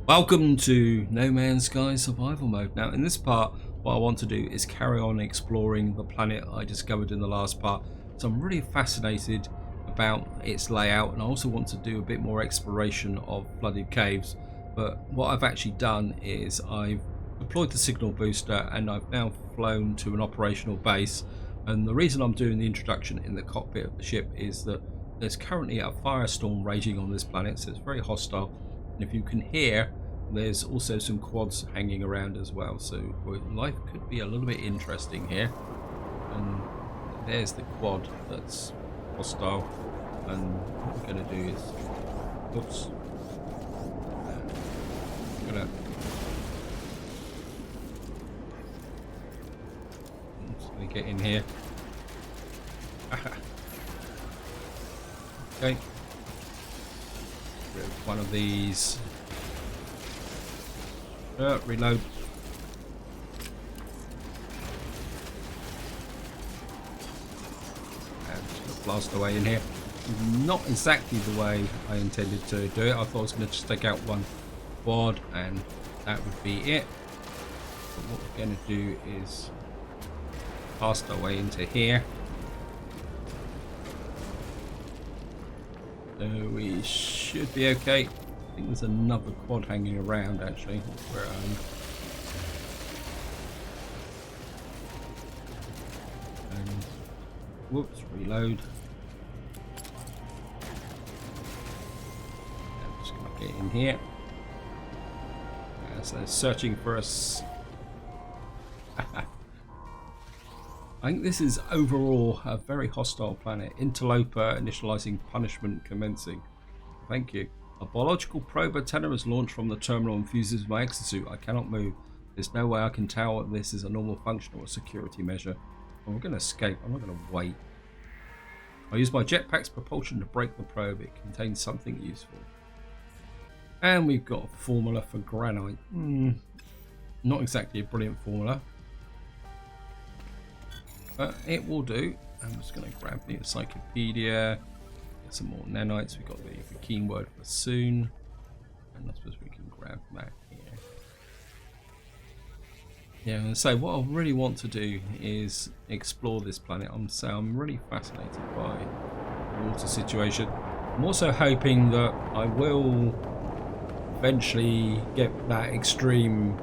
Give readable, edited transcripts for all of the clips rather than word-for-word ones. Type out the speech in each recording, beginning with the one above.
Welcome to No Man's Sky survival mode. Now in this part what I want to do is carry on exploring the planet I discovered in the last part. So I'm really fascinated about its layout, and I also want to do a bit more exploration of flooded caves. But what I've actually done is I've deployed the signal booster and I've now flown to an operational base. And the reason I'm doing the introduction in the cockpit of the ship is that there's currently a firestorm raging on this planet, so it's very hostile. And if you can hear, there's also some quads hanging around as well, so life could be a little bit interesting here. And there's the quad that's hostile, and what we're going to do is, oops, gonna get in here. Okay, one of these. Reload. And just gonna blast away in here. Not exactly the way I intended to do it. I thought I was going to just take out one quad and that would be it. But what we're going to do is blast our way into here. So we should be okay. I think there's another quad hanging around actually. Where and whoops, reload. I'm just gonna get in here. So they're searching for us. I think this is overall a very hostile planet. Interloper initializing, punishment commencing. Thank you. A biological probe antenna is launched from the terminal and fuses my exosuit. I cannot move. There's no way I can tell whether this is a normal function or a security measure. Well, we're going to escape. I'm not going to wait. I use my jetpack's propulsion to break the probe. It contains something useful. And we've got a formula for granite. Not exactly a brilliant formula, but it will do. I'm just going to grab the encyclopedia. Get some more nanites. We've got the keen word for soon, and I suppose we can grab that here. Yeah, and so what I really want to do is explore this planet. I'm really fascinated by the water situation. I'm also hoping that I will eventually get that extreme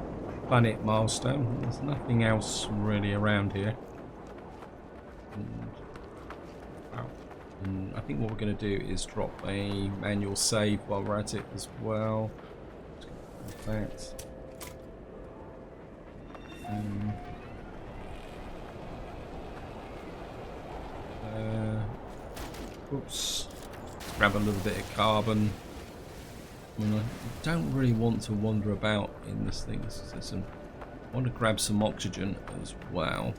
planet milestone. There's nothing else really around here. And I think what we're going to do is drop a manual save while we're at it as well. That. Oops. Grab a little bit of carbon. I don't really want to wander about in this thing. I want to grab some oxygen as well,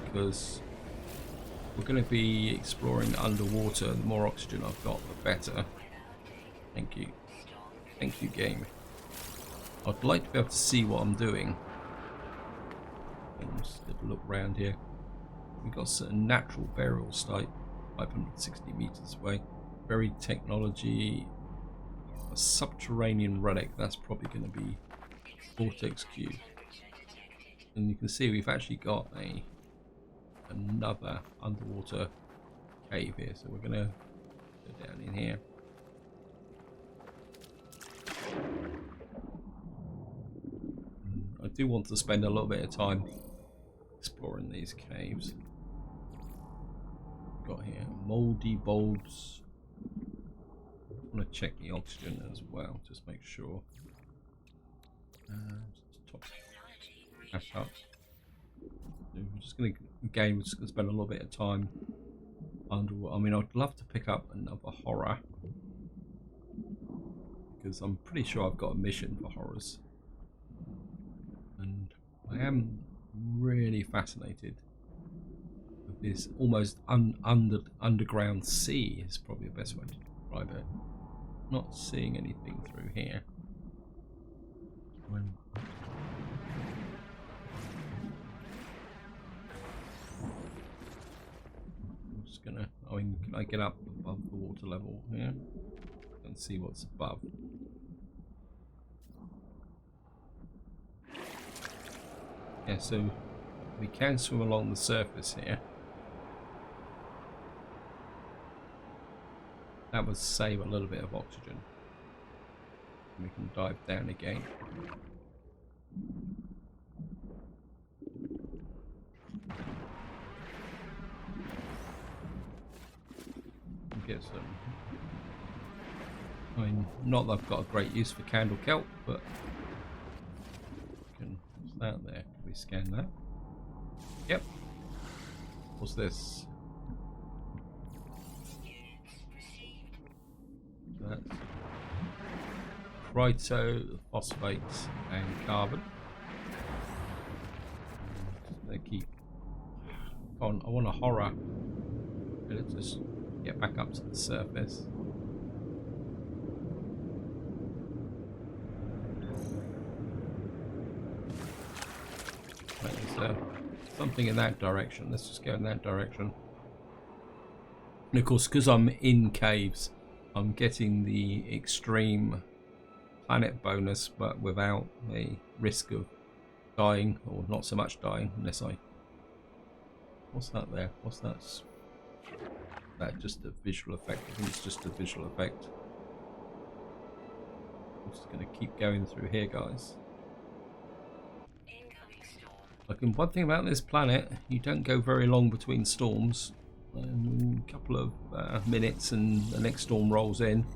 because we're going to be exploring underwater. The more oxygen I've got, the better. Thank you. Thank you, game. I'd like to be able to see what I'm doing. Just have a look around here. We've got a certain natural burial site, 560 meters away. Buried technology. A subterranean relic. That's probably going to be Vortex Cube. And you can see we've actually got another underwater cave here, so we're gonna go down in here. I do want to spend a little bit of time exploring these caves. We've got here moldy bulbs. I want to check the oxygen as well, just make sure. Top up. We're just going to spend a little bit of time underwater. I mean, I'd love to pick up another horror, because I'm pretty sure I've got a mission for horrors, and I am really fascinated with this almost underground sea. Is probably the best way to describe it. Not seeing anything through here. I mean, can I get up above the water level here and see what's above? Yeah, so we can swim along the surface here. That would save a little bit of oxygen. We can dive down again. Get some. I mean, not that I've got a great use for candle kelp, but what's that there? Can we scan that? Yep. What's this? That's phytophosphates and carbon. They keep on. I want a horror. Let's just get back up to the surface. There's something in that direction. Let's just go in that direction. And of course, because I'm in caves, I'm getting the extreme planet bonus, but without the risk of dying, or not so much dying, unless I... What's that there? What's that? That just a visual effect? I think it's just a visual effect. I'm just going to keep going through here, guys. Like, and one thing about this planet, you don't go very long between storms. A couple of minutes and the next storm rolls in.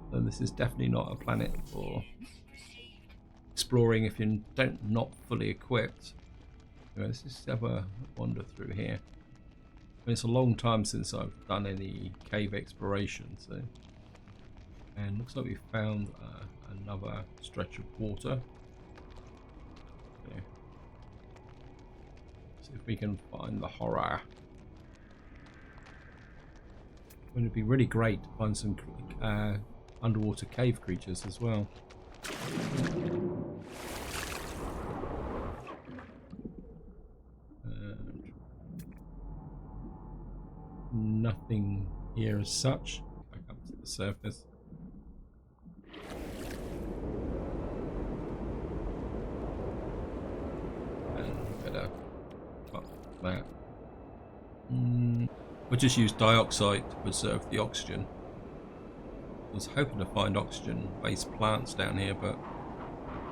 So this is definitely not a planet for exploring if you're not fully equipped. Anyway, let's just have a wander through here. I mean, it's a long time since I've done any cave exploration, so. And looks like we found another stretch of water. Okay. See if we can find the horror. Wouldn't it be really great to find some underwater cave creatures as well? Nothing here as such. Back up to the surface. And better cut that. We'll just use dioxide to preserve the oxygen. I was hoping to find oxygen-based plants down here, but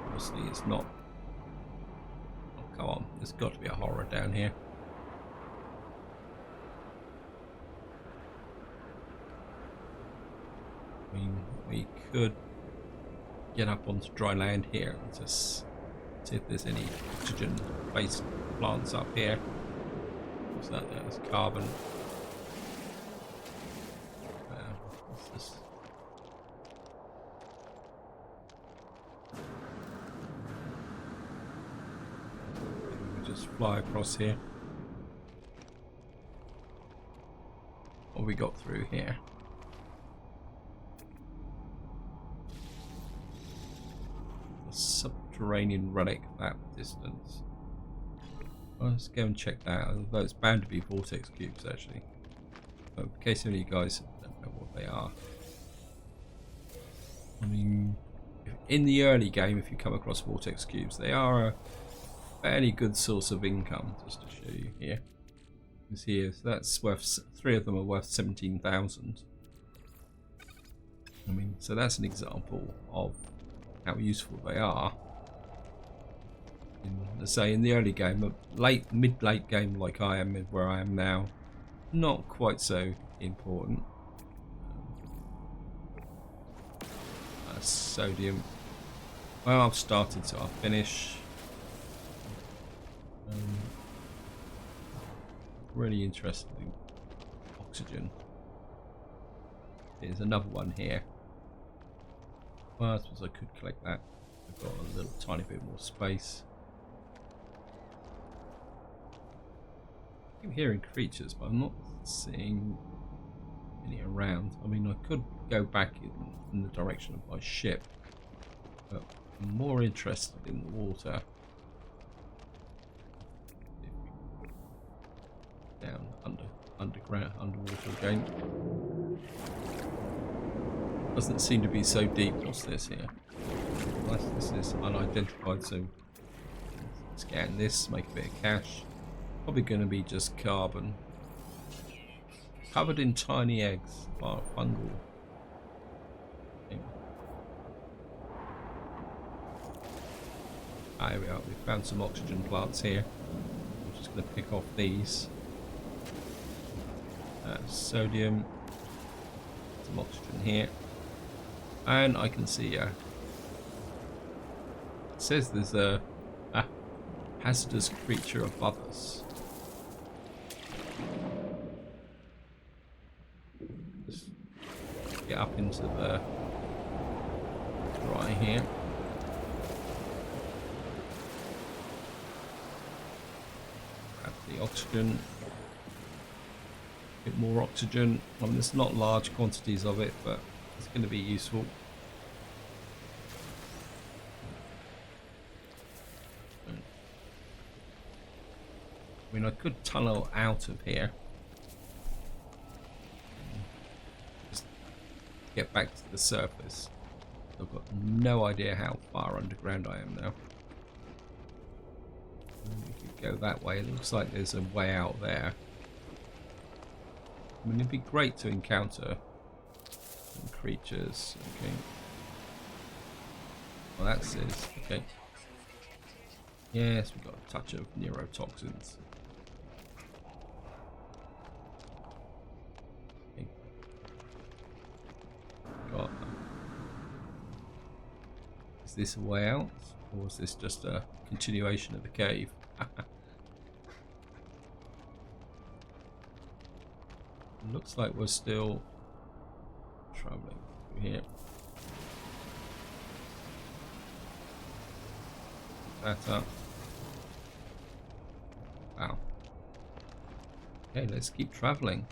obviously it's not. Oh, come on, there's got to be a horror down here. I mean, we could get up onto dry land here and just see if there's any oxygen-based plants up here. What's that there? It's carbon. What's this? Maybe we just fly across here. What have we got through here? A subterranean relic at distance. Well, let's go and check that out. Although it's bound to be vortex cubes, actually. But in case any of you guys don't know what they are. I mean, in the early game, if you come across vortex cubes, they are a fairly good source of income. Just to show you here. You see here, so that's worth, 3 of them are worth 17,000. I mean, so that's an example of how useful they are. Let's say in the early game, a mid-late game like I am, where I am now, not quite so important. Sodium. Well, I've started, so I'll finish. Really interested in oxygen. There's another one here. Well, I suppose I could collect that. I've got a little tiny bit more space. I keep hearing creatures, but I'm not seeing any around. I mean, I could go back in the direction of my ship, but I'm more interested in the water. Down underground, underwater again. Doesn't seem to be so deep. What's this here? Unless this is unidentified, so Scan this, make a bit of cash. Probably going to be just carbon. Covered in tiny eggs. Fungal. Okay. Ah, here we are. We found some oxygen plants here. I'm just going to pick off these. Sodium. Some oxygen here. And I can see it says there's a hazardous creature above us. Just get up into the dry here. Grab the oxygen. Bit more oxygen. I mean, there's not large quantities of it, but it's going to be useful. I mean, I could tunnel out of here. Just get back to the surface. I've got no idea how far underground I am now. We could go that way. It looks like there's a way out there. I mean, it'd be great to encounter some creatures. Okay. Well, that says, okay. Yes, we've got a touch of neurotoxins. Okay. Got. Is this a way out? Or is this just a continuation of the cave? Looks like we're still traveling through here. That up. Wow. Okay, let's keep traveling.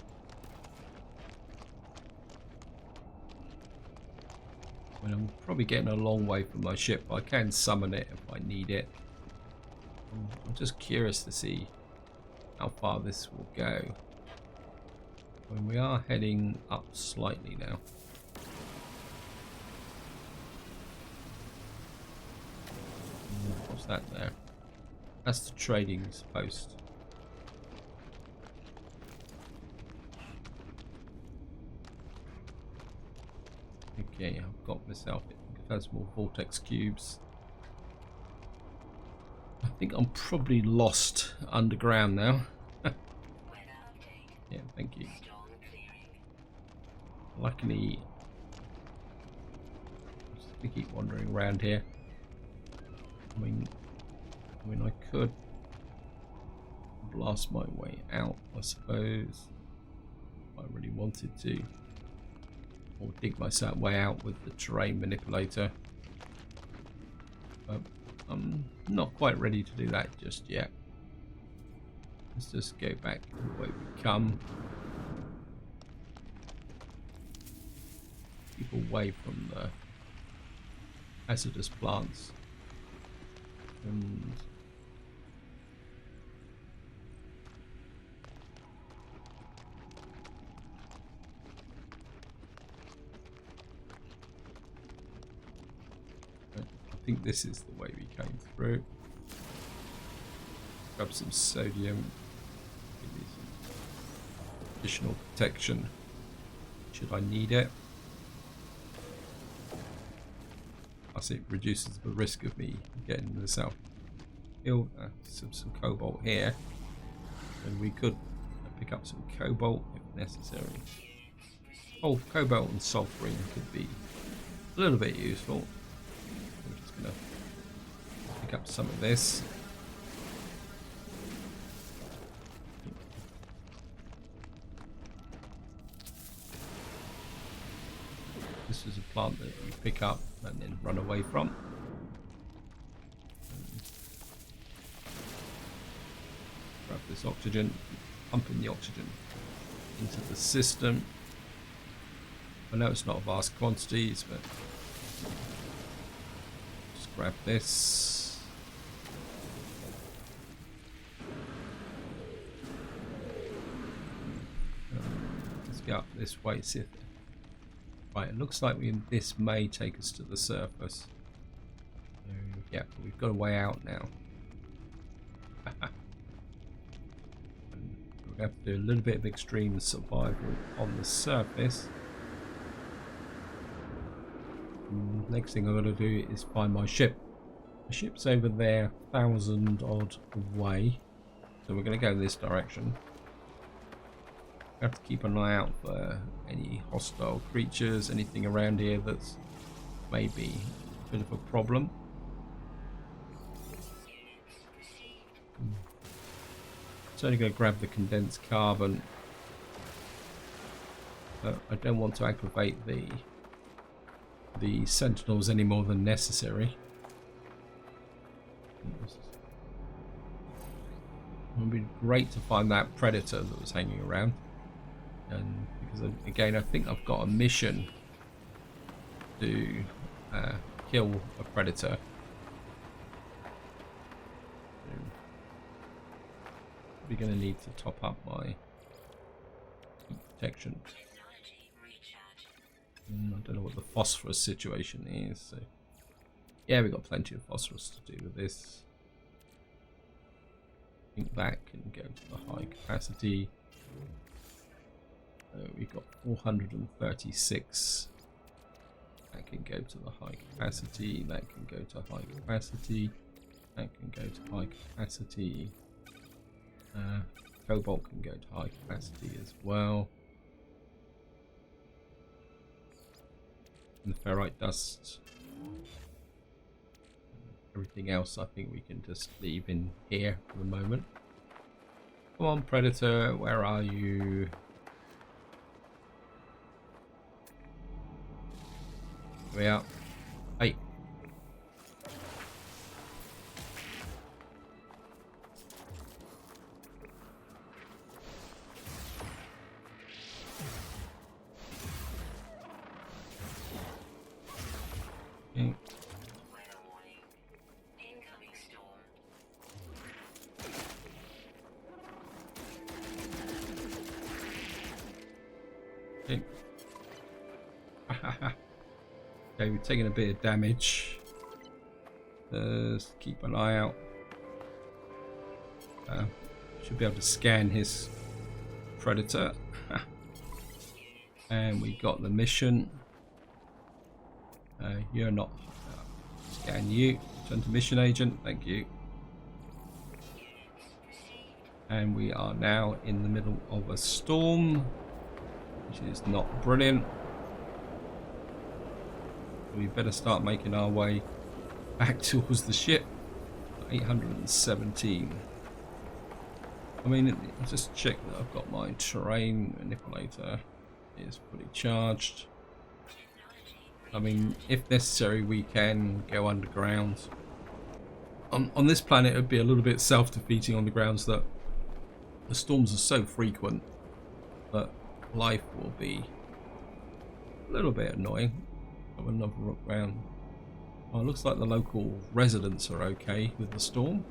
I mean, I'm probably getting a long way from my ship, but I can summon it if I need it. I'm just curious to see how far this will go. I mean, we are heading up slightly now. What's that there? That's the trading post. Okay, I've got myself some more vortex cubes. I think I'm probably lost underground now. Yeah, thank you. Luckily, I'm just gonna keep wandering around here. I mean, I could blast my way out, I suppose, if I really wanted to, or dig myself way out with the terrain manipulator. But I'm not quite ready to do that just yet. Let's just go back to the way we come. Keep away from the hazardous plants. And I think this is the way we came through. Grab some sodium. Give me some additional protection should I need it. Plus it reduces the risk of me getting myself killed. Some cobalt here. And we could pick up some cobalt if necessary. Oh, cobalt and sulfurine could be a little bit useful. I'm just going to pick up some of this. This is a plant that you pick up and then run away from. Grab this oxygen, pumping the oxygen into the system. I know it's not vast quantities, but just grab this. Let's get up this way, see if right, it looks like this may take us to the surface. Yeah, but we've got a way out now. We have to do a little bit of extreme survival on the surface. Next thing I'm going to do is find my ship. The ship's over there, 1,000 odd away. So we're going to go this direction. We have to keep an eye out for any hostile creatures, anything around here that's maybe a bit of a problem. So only going to grab the condensed carbon. But I don't want to aggravate the sentinels any more than necessary. It would be great to find that predator that was hanging around. And because again, I think I've got a mission to kill a predator. We're going to need to top up my heat protection. I don't know what the phosphorus situation is. So yeah, we've got plenty of phosphorus to do with this. I think that can go to the high capacity. We've got 436. That can go to the high capacity. That can go to high capacity. That can go to high capacity. Cobalt can go to high capacity as well. And the ferrite dust. Everything else I think we can just leave in here for the moment. Come on, Predator, where are you? Here we are. Hey. Okay. Okay, we're taking a bit of damage. Just keep an eye out. Should be able to scan his predator. And we got the mission. You're not. Scan you. Turn to mission agent. Thank you. And we are now in the middle of a storm, which is not brilliant. We better start making our way back towards the ship. 817. I mean, just check that I've got my terrain manipulator is fully charged. I mean, if necessary, we can go underground. On this planet, it would be a little bit self-defeating on the grounds that the storms are so frequent that life will be a little bit annoying. Have another look round. Oh, it looks like the local residents are okay with the storm.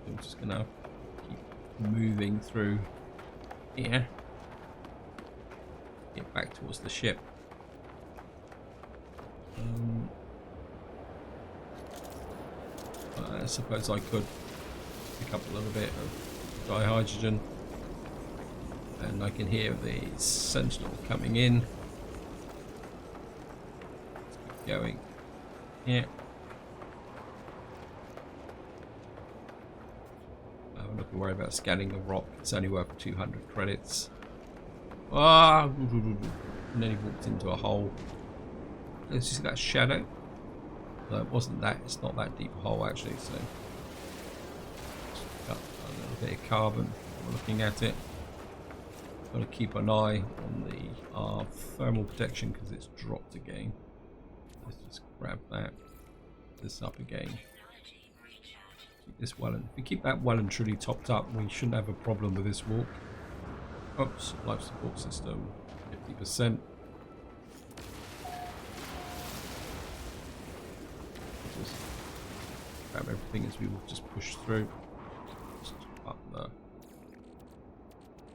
I'm just gonna keep moving through here. Get back towards the ship. I suppose I could pick up a little bit of dihydrogen, and I can hear the sentinel coming in. Going here. I'm not going to worry about scanning the rock. It's only worth 200 credits. Ah! And then he walked into a hole. Let's see that shadow. No, it wasn't that. It's not that deep a hole actually. So got a little bit of carbon. We're looking at it. Got to keep an eye on our thermal protection because it's dropped again. Let's just grab that. This up again. Keep this well, and if we keep that well and truly topped up, we shouldn't have a problem with this walk. Oops, life support system 50%. Just grab everything as we will just push through. Just up the. I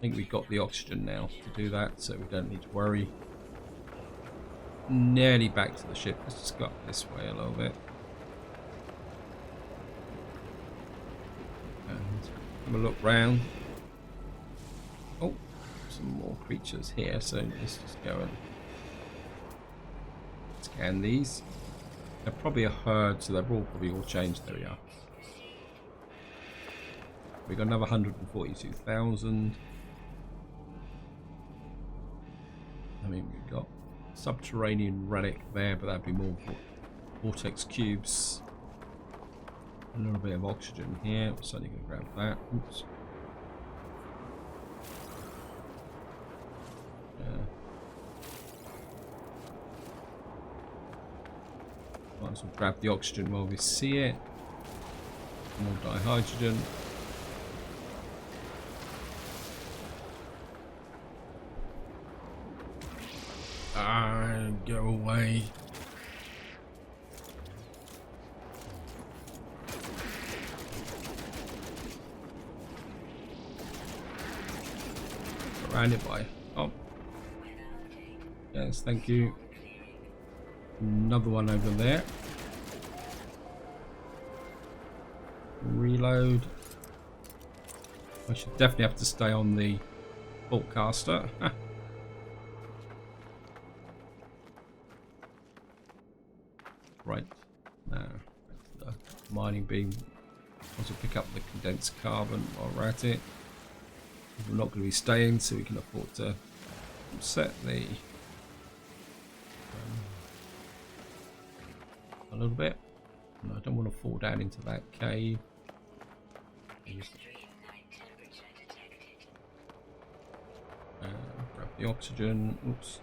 think we've got the oxygen now to do that, so we don't need to worry. Nearly back to the ship. Let's just go up this way a little bit. Have a look round. Oh, some more creatures here, so let's just go and scan these. They're probably a herd, so they're all probably all changed. There we are. We got another 142,000. I mean, we've got subterranean relic there, but that'd be more vortex cubes. A little bit of oxygen here. We're certainly going to grab that. Oops. Might as well grab the oxygen while we see it. More dihydrogen. Go away. Surrounded by. Oh. Yes, thank you. Another one over there. Reload. I should definitely have to stay on the Vulcaster. Right. Now, the mining beam. Also pick up the condensed carbon while we're at it. We're not going to be staying, so we can afford to set the a little bit. No, I don't want to fall down into that cave. Grab the oxygen. Oops.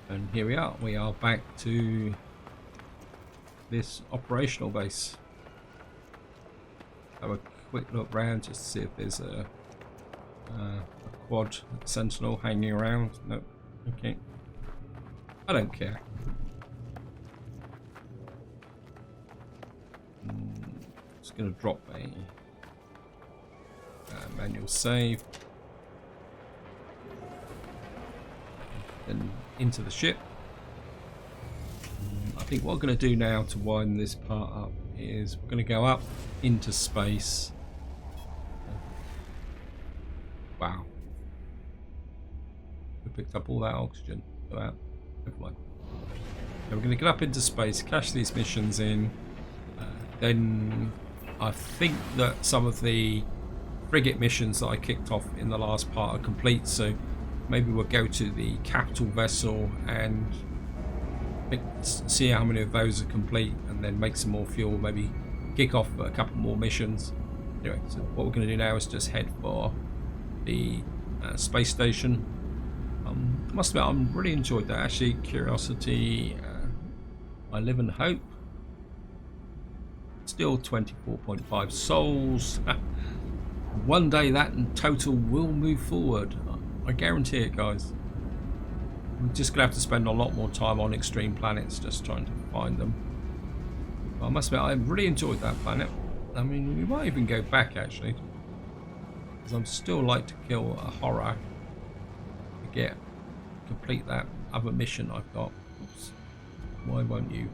And here we are. We are back to this operational base. Have a quick look around just to see if there's a quad sentinel hanging around. Nope. Okay. I don't care. Just going to drop a manual save. Then into the ship. I think what we're going to do now to wind this part up is we're going to go up into space. Wow. We picked up all that oxygen. Go out. Never mind. So we're going to get up into space, cash these missions in. Then I think that some of the frigate missions that I kicked off in the last part are complete. So maybe we'll go to the capital vessel and see how many of those are complete, and then make some more fuel. Maybe kick off a couple more missions. Anyway, so what we're going to do now is just head for the space station. I must admit, I really enjoyed that. Actually, Curiosity, I Live and Hope. Still 24.5 souls. One day that in total will move forward. I guarantee it, guys. We're just gonna have to spend a lot more time on extreme planets just trying to find them. But I must admit, I really enjoyed that planet. I mean, we might even go back actually, because I'm still like to kill a horror to complete that other mission I've got. Oops. Why won't you?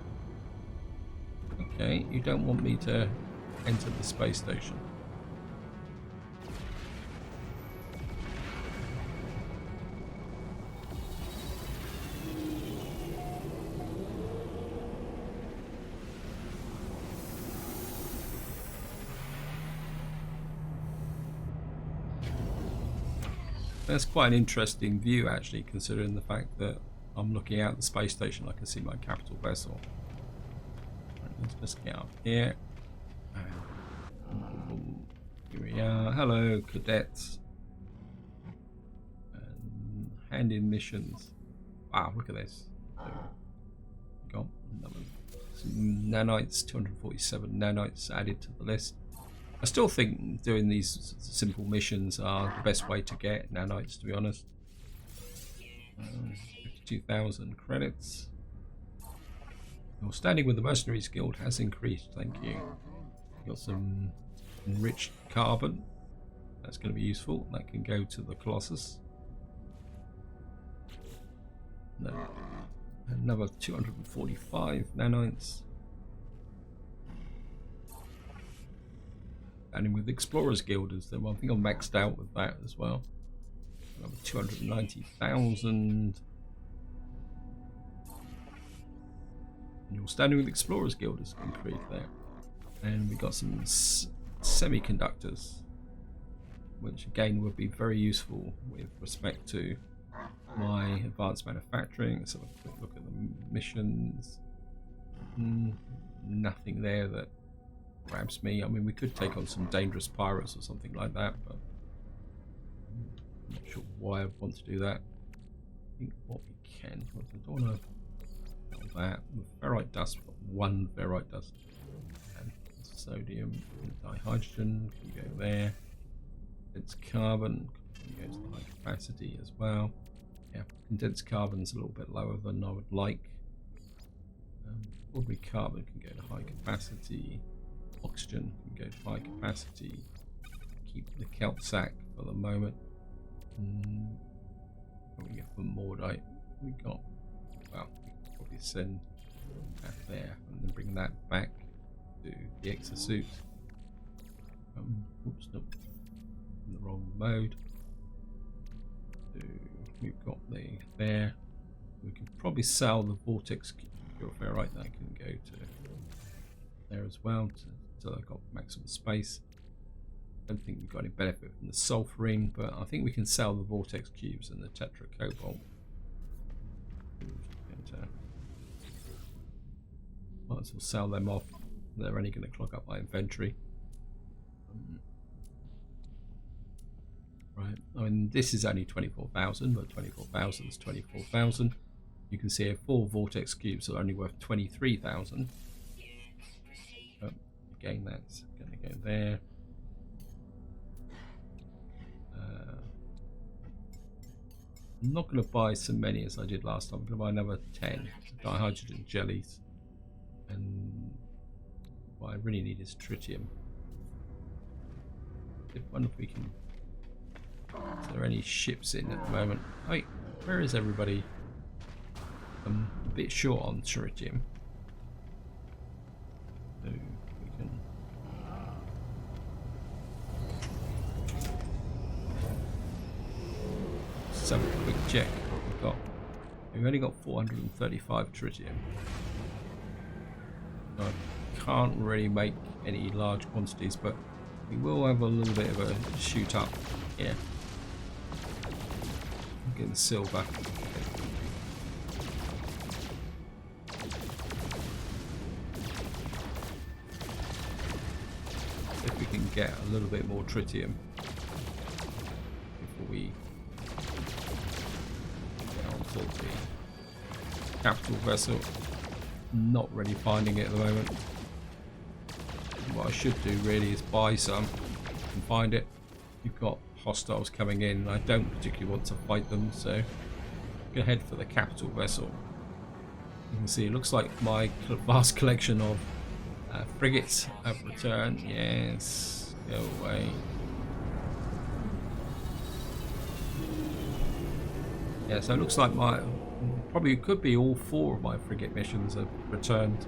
Okay, you don't want me to enter the space station. That's quite an interesting view actually, considering the fact that I'm looking out the space station. I can see my capital vessel. Right, let's just get up here. Here we are. Hello, cadets. And hand in missions. Wow, look at this. Got another nanites, 247 nanites added to the list. I still think doing these simple missions are the best way to get nanites, to be honest. 52,000 credits. Your standing with the Mercenaries Guild has increased, thank you. Got some enriched carbon. That's going to be useful. That can go to the Colossus. No. Another 245 nanites. And with Explorers Guild as them, I think I'm maxed out with that as well. Another 290,000. And you're standing with Explorers Guild has increased there. And we got some semiconductors, which again would be very useful with respect to my advanced manufacturing. So a quick look at the missions. Nothing there that grabs me. I mean, we could take on some dangerous pirates or something like that, but I'm not sure why I want to do that. I think what we can, I don't want to that. With ferrite dust, we've got one ferrite dust. And sodium, dihydrogen can go there. Condensed carbon can go to the high capacity as well. Yeah, condensed carbon's a little bit lower than I would like. Ordinary carbon can go to high capacity. Oxygen can go to high capacity. Keep the kelp sac for the moment. What we get for Mordite? We got, well, we can probably send that there and then bring that back to the exosuit. Oops, nope, in the wrong mode. So we've got the there. We can probably sell the vortex purifier, that can go to there as well. So I've got maximum space. Don't think we've got any benefit from the sulfuring, but I think we can sell the vortex cubes and the tetra cobalt. Might as well sell them off. They're only going to clog up my inventory. Right. I mean, this is only 24,000, but 24,000 is 24,000. You can see here 4 vortex cubes are only worth 23,000. Again, that's going to go there. I'm not going to buy so many as I did last time. I'm going to buy another 10 dihydrogen jellies. And what I really need is tritium. I wonder if we can... Is there any ships in at the moment? Wait, where is everybody? I'm a bit short on tritium. So we can... Let's have a quick check what we've got. We've only got 435 tritium. I can't really make any large quantities, but we will have a little bit of a shoot up here. I'm getting silver. If we can get a little bit more tritium before we get on to the capital vessel. Not really finding it at the moment. What I should do really is buy some and find it. You've got hostiles coming in and I don't particularly want to fight them, so go ahead for the capital vessel. You can see it looks like my vast collection of frigates have returned. Yes, go away. Yeah, so it looks like my probably could be all 4 of my frigate missions have returned.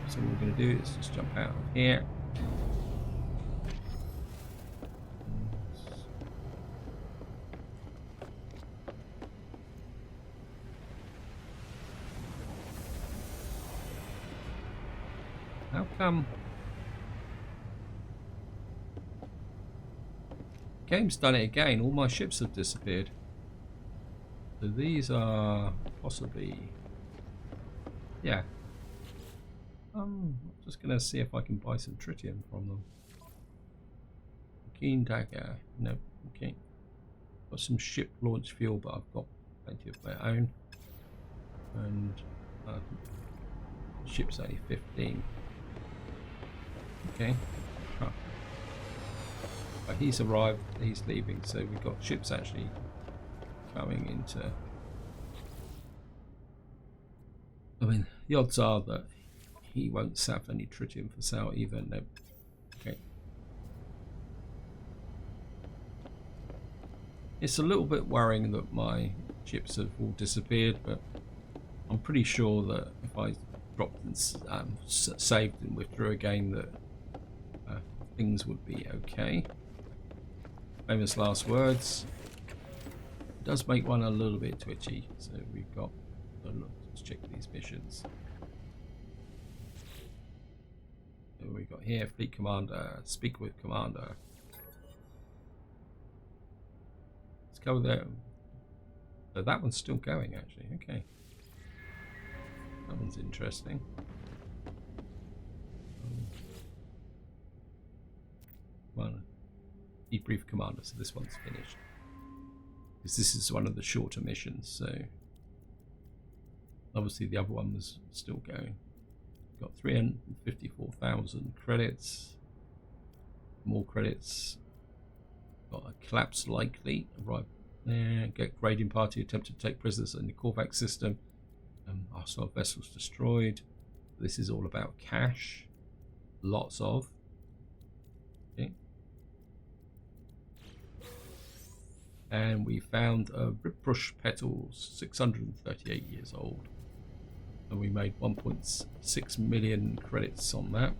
So what we're going to do is just jump out of here. How come? Game's done it again. All my ships have disappeared. So these are possibly... Yeah. I'm just going to see if I can buy some tritium from them. Keen dagger. No. Okay. Got some ship launch fuel, but I've got plenty of my own. And ship's only 15. Okay. Huh. But he's arrived, he's leaving, so we've got ships actually coming into... I mean, the odds are that he won't have any tritium for sale either. Nope. Okay. It's a little bit worrying that my chips have all disappeared, but I'm pretty sure that if I dropped and saved and withdrew again, that things would be okay. Famous last words. It does make one a little bit twitchy, so we've got to look. Let's check these missions. What we got here? Fleet Commander. Speak with Commander. Let's go there. So that one's still going, actually. Okay. That one's interesting. One. Debrief Commander. So this one's finished. Because this is one of the shorter missions, so obviously the other one was still going. Got 354,000 credits. More credits. Got a collapse likely. Right there. Get grading party attempted to take prisoners in the Korvax system. Hostile vessels destroyed. This is all about cash. Lots of. Okay. And we found a Ripbrush Petals, 638 years old. And we made 1.6 million credits on that.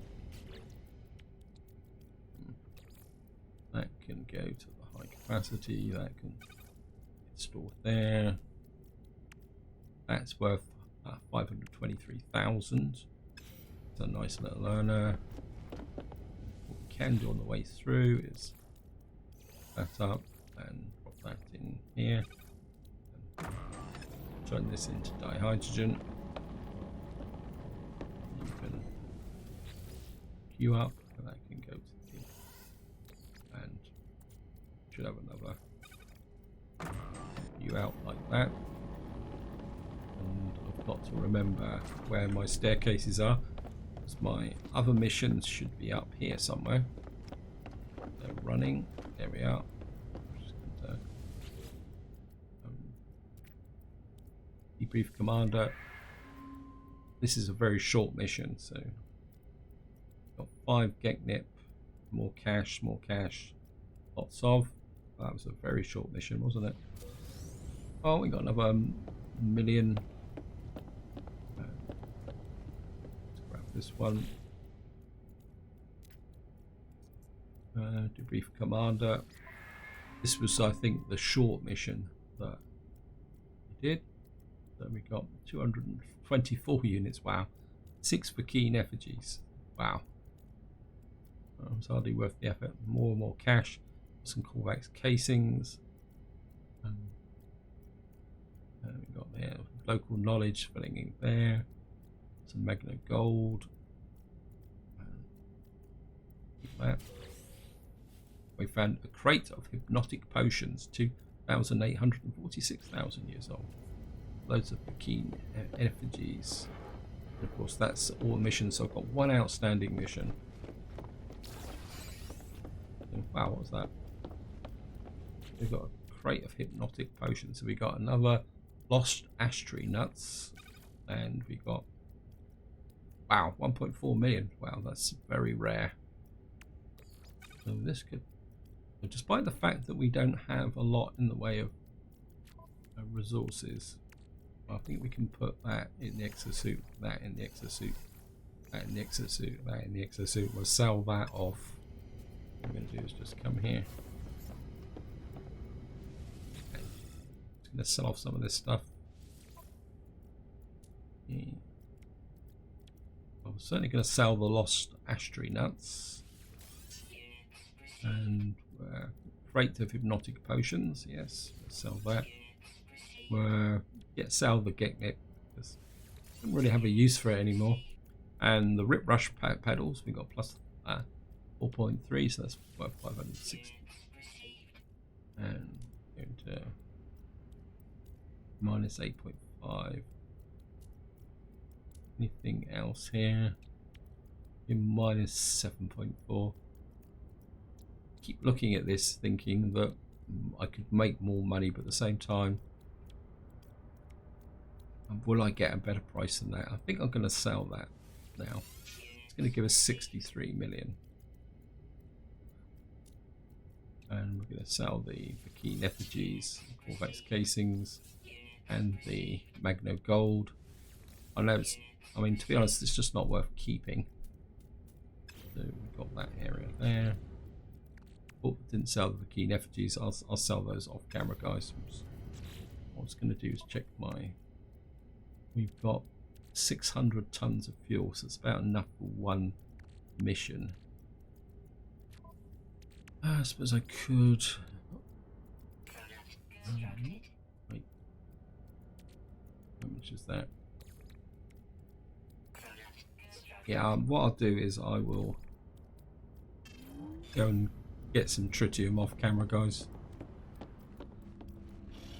That can go to the high capacity, that can get stored there. That's worth 523,000. It's a nice little earner. What we can do on the way through is that up and drop that in here. And turn this into dihydrogen. You can queue up, and that can go to the and should have another queue out like that. And I've got to remember where my staircases are, because my other missions should be up here somewhere. They're running. There we are. Just going to, debrief Commander. This is a very short mission, so got 5 Geknip, more cash, lots of. That was a very short mission, wasn't it? Oh, we got another million. Let's grab this one. Debrief Commander. This was, I think, the short mission that we did. So we got 224 units. Wow. 6 for keen effigies. Wow. It's hardly worth the effort. More and more cash. Some Korvax casings. We got there local knowledge filling in there. Some Magna Gold. That. We found a crate of hypnotic potions, 2,846,000 years old. Loads of keen effigies. And of course, that's all the missions. So I've got one outstanding mission. Wow, what was that? We've got a crate of hypnotic potions. So we got another lost ashtray nuts, and we got, wow, 1.4 million. Wow, that's very rare. So this could, despite the fact that we don't have a lot in the way of resources, I think we can put that in the exosuit, that in the exosuit, that in the exosuit, that in the exosuit. We'll sell that off. What I'm going to do is just come here. Okay. Just going to sell off some of this stuff. Yeah. I'm certainly going to sell the lost ashtray nuts. And crate of hypnotic potions. Yes, we'll sell that. Sell the Geknip, because I don't really have a use for it anymore. And the Ripbrush pedals, we got plus 4.3, so that's worth 560. And going to minus 8.5. Anything else here? In minus 7.4. Keep looking at this, thinking that I could make more money, but at the same time, will I get a better price than that? I think I'm going to sell that now. It's going to give us 63 million. And And we're going to sell the Vulkan effigies, Corvex casings, and the Magno gold. I know I mean, to be honest, it's just not worth keeping. So we've got that area there. Oh, didn't sell the Vulkan effigies. I'll sell those off camera, guys. What I was going to do is check my. We've got 600 tons of fuel, so it's about enough for one mission. I suppose I could. Wait. How much is that? Yeah, what I'll do is I will go and get some tritium off camera, guys.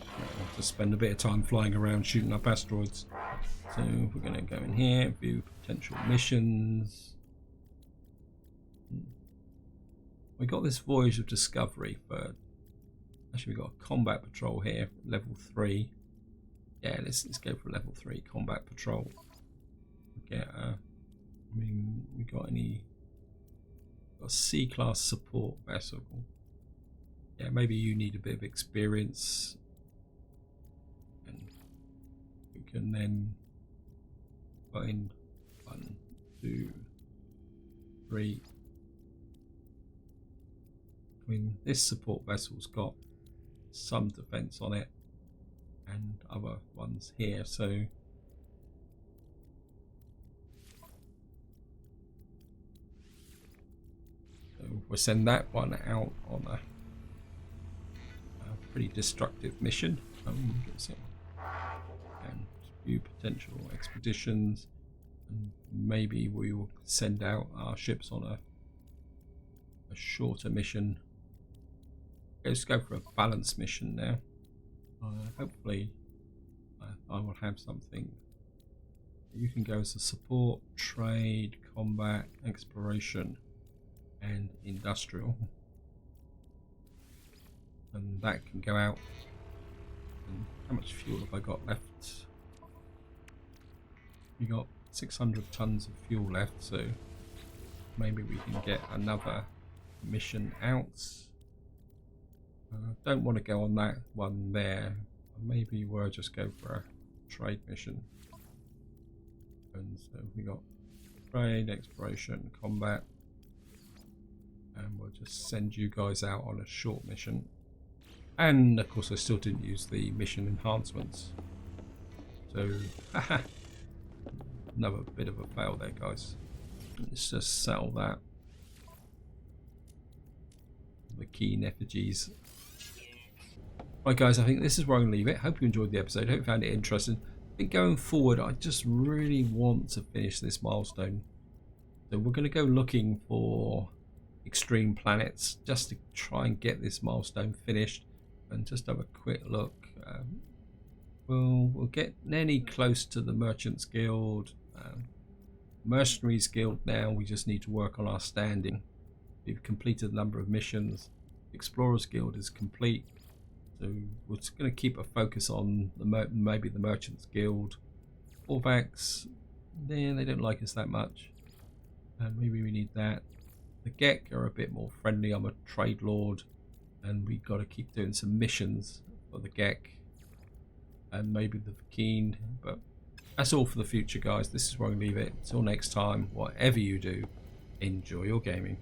I'll just spend a bit of time flying around shooting up asteroids. So we're going to go in here, view potential missions. We got this voyage of discovery, but actually we got a combat patrol here, level 3. Yeah, let's go for level 3 combat patrol. Get I mean, we got a C-class support vessel. Yeah, maybe you need a bit of experience, and we can then put in 1, 2, 3. I mean, this support vessel's got some defense on it and other ones here, so we'll send that one out on a pretty destructive mission. And view potential expeditions, and maybe we will send out our ships on a shorter mission. Let's go for a balanced mission now. Hopefully I will have something. You can go as a support, trade, combat, exploration, and industrial, and that can go out. And how much fuel have I got left? We got 600 tons of fuel left, so maybe we can get another mission out. Don't want to go on that one there. Maybe we'll just go for a trade mission. And so we got trade, exploration, combat, and we'll just send you guys out on a short mission. And of course I still didn't use the mission enhancements, so another bit of a fail there, guys. Let's just sell that. The Vulkan effigies. Right guys, I think this is where I'm going to leave it. Hope you enjoyed the episode. Hope you found it interesting. I think going forward I just really want to finish this milestone, so we're going to go looking for extreme planets just to try and get this milestone finished, and just have a quick look. We'll get nearly close to the Merchants Guild, Mercenaries Guild. Now we just need to work on our standing. We've completed a number of missions. Explorers Guild is complete, so we're just going to keep a focus on maybe the Merchants Guild. Orvax, they don't like us that much, maybe we need that. The Gek are a bit more friendly. I'm a trade lord, and we've got to keep doing some missions for the Gek and maybe the Vulkan. But that's all for the future, guys. This is where I'm going to leave it. Until next time, whatever you do, enjoy your gaming.